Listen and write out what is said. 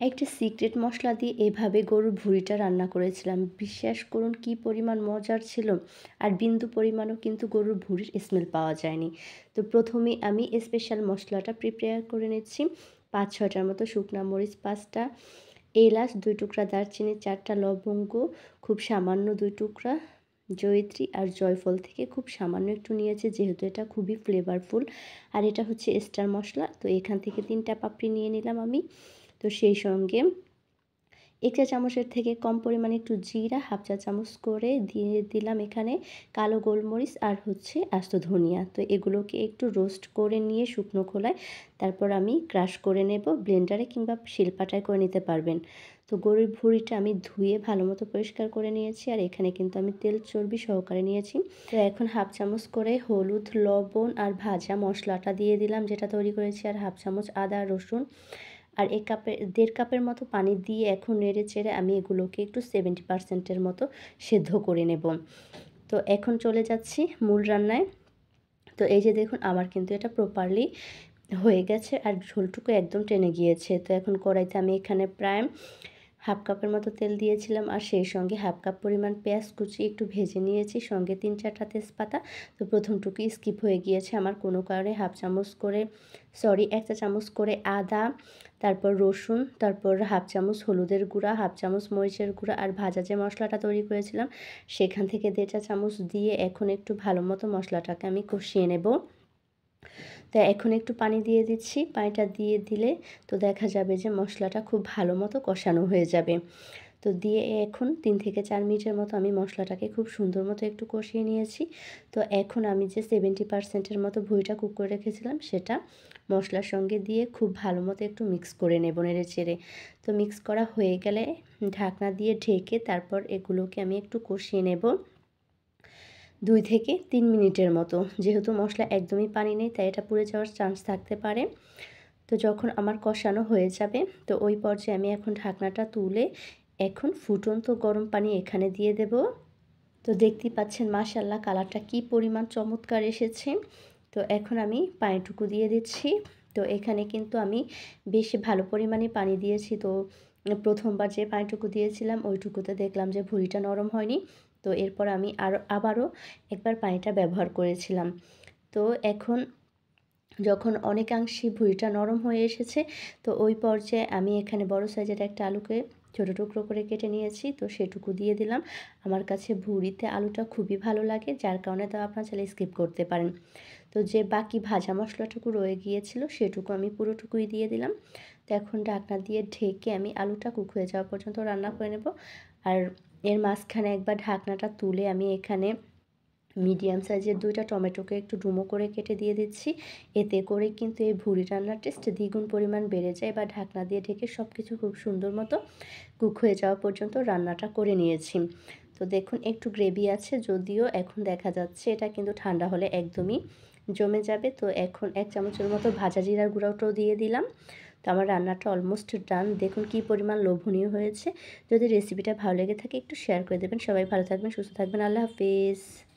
একটা সিক্রেট মশলা দিয়ে এভাবে গরুর ভুঁড়িটা রান্না করেছিলাম। বিশ্বাস করুন কি পরিমাণ মজার ছিল। আর বিন্দু পরিমাণও কিন্তু গরুর ভুঁড়ির স্মেল পাওয়া যায়নি। তো প্রথমেই আমি স্পেশাল মশলাটা প্রিপেয়ার করে নিচ্ছি। ৫-৬টার মতো শুকনা মরিচ, ৫টা এলাচ, ২ টুকরা দারচিনি, ৪টা লবঙ্গ, খুব সামান্য ২ টুকরা জয়িত্রী আর জয়ফল থেকে খুব সামান্য একটু নিয়েছি, যেহেতু এটা খুবই ফ্লেভারফুল। আর এটা হচ্ছে স্টার মশলা। তো এখান থেকে ৩টা পাপড়ি নিয়ে নিলাম আমি। তো সেই সঙ্গে ১ চা চামচের থেকে কম পরিমাণে একটু জিরা, 1/2 চা চামচ করে দিয়ে দিলাম এখানে কালো গোলমরিচ আর হচ্ছে আস্ত ধনিয়া। তো এগুলোকে একটু রোস্ট করে নিয়ে শুকনো খোলায় তারপর আমি ক্রাশ করে নেব, ব্লেন্ডারে কিংবা শিলপাটায় করে নিতে পারবেন। তো গরুর ভুঁড়িটা আমি ধুয়ে ভালোমতো পরিষ্কার করে নিয়েছি, আর এখানে কিন্তু আমি তেল চর্বি সহকারে নিয়েছি। তো এখন 1/2 চামচ করে হলুদ, লবণ আর ভাজা মশলাটা দিয়ে দিলাম যেটা তৈরি করেছি, আর 1/2 চামচ আদা রসুন আর 1.5 কাপের মতো পানি দিয়ে এখন নেড়ে চেড়ে আমি এগুলোকে একটু 70% মতো সেদ্ধ করে নেব। তো এখন চলে যাচ্ছি মূল রান্নায়। তো এই যে দেখুন আমার কিন্তু এটা প্রপারলি হয়ে গেছে আর ঝোলটুকু একদম টেনে গিয়েছে। তো এখন কড়াইতে আমি এখানে প্রায় 1/2 কাপের মতো তেল দিয়েছিলাম, আর সেই সঙ্গে 1/2 কাপ পরিমাণ পেঁয়াজ কুচি একটু ভেজে নিয়েছি, সঙ্গে 3-4টা তেজপাতা। তো প্রথমটুকুই স্কিপ হয়ে গিয়েছে আমার কোনো কারণে। 1 চা চামচ করে আদা, তারপর রসুন, তারপর 1/2 চামচ হলুদের গুঁড়া, 1/2 চামচ মরিচের গুঁড়া আর ভাজা যে মশলাটা তৈরি করেছিলাম সেখান থেকে 1.5 চা চামচ দিয়ে এখন একটু ভালো মতো মশলাটাকে আমি কষিয়ে নেব। তো এখন একটু পানি দিয়ে দিচ্ছি। পানিটা দিয়ে দিলে তো দেখা যাবে যে মশলাটা খুব ভালো মতো কষানো হয়ে যাবে। তো দিয়ে এখন 3 থেকে 4 মিনিটের মতো আমি মশলাটাকে খুব সুন্দর মতো একটু কষিয়ে নিয়েছি। তো এখন আমি যে 70% মতো ভুঁড়িটা কুক করে রেখেছিলাম সেটা মশলার সঙ্গে দিয়ে খুব ভালো মতো একটু মিক্স করে নেব নেড়ে চেড়ে। তো মিক্স করা হয়ে গেলে ঢাকনা দিয়ে ঢেকে তারপর এগুলোকে আমি একটু কষিয়ে নেব 2 থেকে 3 মিনিটের মতো। যেহেতু মশলা একদমই পানি নেই তাই এটা পুড়ে যাওয়ার চান্স থাকতে পারে। তো যখন আমার কষানো হয়ে যাবে তো ওই পর্যায়ে আমি এখন ঢাকনাটা তুলে এখন ফুটন্ত গরম পানি এখানে দিয়ে দেব। তো দেখতেই পাচ্ছেন মাশাআল্লাহ কালারটা কি পরিমাণ চমৎকার এসেছে। তো এখন আমি পানিটুকু দিয়ে দিচ্ছি। তো এখানে কিন্তু আমি বেশ ভালো পরিমাণে পানি দিয়েছি। তো প্রথমবার যে পানিটুকু দিয়েছিলাম ওইটুকুতে দেখলাম যে ভুঁড়িটা নরম হয়নি। তো এরপর আমি আবারও একবার পানিটা ব্যবহার করেছিলাম। তো এখন যখন অনেকাংশে ভুঁড়িটা নরম হয়ে এসেছে তো ওই পর্যায়ে আমি এখানে বড় সাইজের একটা আলুকে ছোটো টুকরো করে কেটে নিয়েছি, তো সেটুকু দিয়ে দিলাম। আমার কাছে ভুঁড়িতে আলুটা খুবই ভালো লাগে, যার কারণে তো আপনারা চাইলে স্কিপ করতে পারেন। তো যে বাকি ভাজা মশলাটুকু রয়ে গিয়েছিল সেটুকু আমি পুরোটুকুই দিয়ে দিলাম। তো এখন ঢাকনা দিয়ে ঢেকে আমি আলুটা কুক হয়ে যাওয়া পর্যন্ত রান্না করে নেব। আর এর মাঝখানে একবার ঢাকনাটা তুলে আমি এখানে মিডিয়াম সাইজের 2টা টমেটোকে একটু ডুমো করে কেটে দিয়ে দিচ্ছি। এতে করে কিন্তু এই ভুঁড়ি রান্নার টেস্ট দ্বিগুণ পরিমাণ বেড়ে যায়। বা ঢাকনা দিয়ে ঢেকে সব কিছু খুব সুন্দর মতো কুক হয়ে যাওয়া পর্যন্ত রান্নাটা করে নিয়েছি। তো দেখুন একটু গ্রেভি আছে, যদিও এখন দেখা যাচ্ছে এটা কিন্তু ঠান্ডা হলে একদমই জমে যাবে। তো এখন 1 চামচের মতো ভাজা জিরার গুঁড়াটাও দিয়ে দিলাম। তো আমার রান্নাটা অলমোস্ট ডান। দেখুন কি পরিমাণ লোভনীয় হয়েছে। যদি রেসিপিটা ভালো লেগে থাকে একটু শেয়ার করে দেবেন। সবাই ভালো থাকবেন, সুস্থ থাকবেন। আল্লাহ হাফেজ।